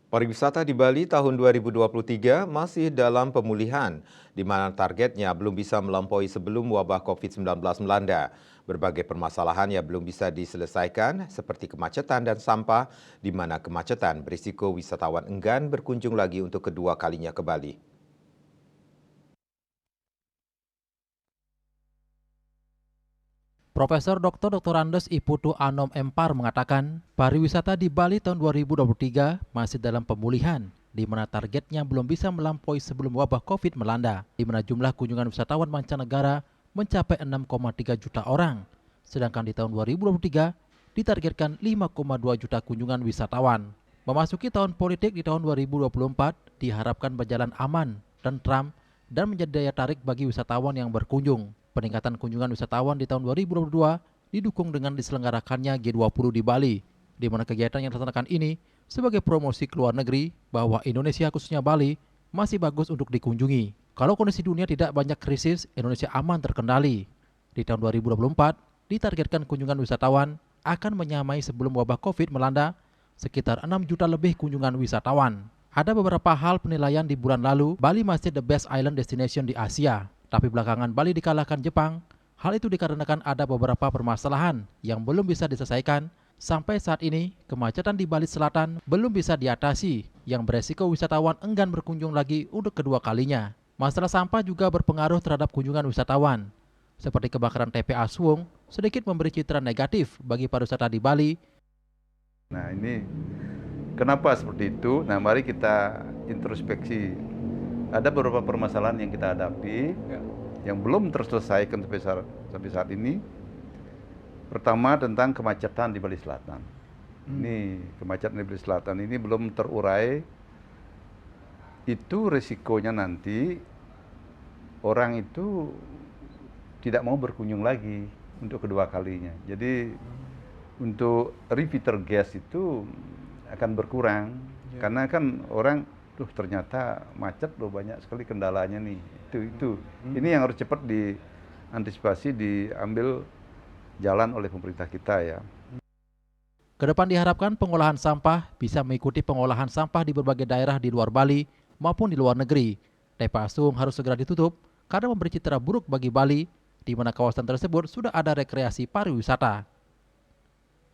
Pariwisata di Bali tahun 2023 masih dalam pemulihan, di mana targetnya belum bisa melampaui sebelum wabah COVID-19 melanda. Berbagai permasalahan yang belum bisa diselesaikan, seperti kemacetan dan sampah, di mana kemacetan berisiko wisatawan enggan berkunjung lagi untuk kedua kalinya ke Bali. Profesor Dr. Andes Iputu Anom Empar mengatakan, pariwisata di Bali tahun 2023 masih dalam pemulihan, di mana targetnya belum bisa melampaui sebelum wabah COVID melanda, di mana jumlah kunjungan wisatawan mancanegara mencapai 6,3 juta orang, sedangkan di tahun 2023 ditargetkan 5,2 juta kunjungan wisatawan. Memasuki tahun politik di tahun 2024 diharapkan berjalan aman, tentram, dan menjadi daya tarik bagi wisatawan yang berkunjung. Peningkatan kunjungan wisatawan di tahun 2022 didukung dengan diselenggarakannya G20 di Bali, di mana kegiatan yang dilaksanakan ini sebagai promosi ke luar negeri bahwa Indonesia khususnya Bali masih bagus untuk dikunjungi. Kalau kondisi dunia tidak banyak krisis, Indonesia aman terkendali. Di tahun 2024, ditargetkan kunjungan wisatawan akan menyamai sebelum wabah COVID melanda sekitar 6 juta lebih kunjungan wisatawan. Ada beberapa hal penilaian di bulan lalu, Bali masih the best island destination di Asia. Tapi belakangan Bali dikalahkan Jepang. Hal itu dikarenakan ada beberapa permasalahan yang belum bisa diselesaikan. Sampai saat ini, kemacetan di Bali Selatan belum bisa diatasi, yang beresiko wisatawan enggan berkunjung lagi untuk kedua kalinya. Masalah sampah juga berpengaruh terhadap kunjungan wisatawan. Seperti kebakaran TPA Suwung, sedikit memberi citra negatif bagi pariwisata di Bali. Nah, ini kenapa seperti itu? Nah, mari kita introspeksi. Ada beberapa permasalahan yang kita hadapi yang belum terselesaikan sampai saat ini. Pertama tentang kemacetan di Bali Selatan. Ini kemacetan di Bali Selatan ini belum terurai. Itu resikonya nanti orang itu tidak mau berkunjung lagi untuk kedua kalinya. Jadi untuk repeater guest itu akan berkurang karena kan orang ternyata macet loh, banyak sekali kendalanya nih. Itu ini yang harus cepat diantisipasi, diambil jalan oleh pemerintah kita ya. Kedepan diharapkan pengolahan sampah bisa mengikuti pengolahan sampah di berbagai daerah di luar Bali maupun di luar negeri. TPA Sung harus segera ditutup karena memberi citra buruk bagi Bali, di mana kawasan tersebut sudah ada rekreasi pariwisata.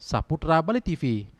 Saputra Bali TV.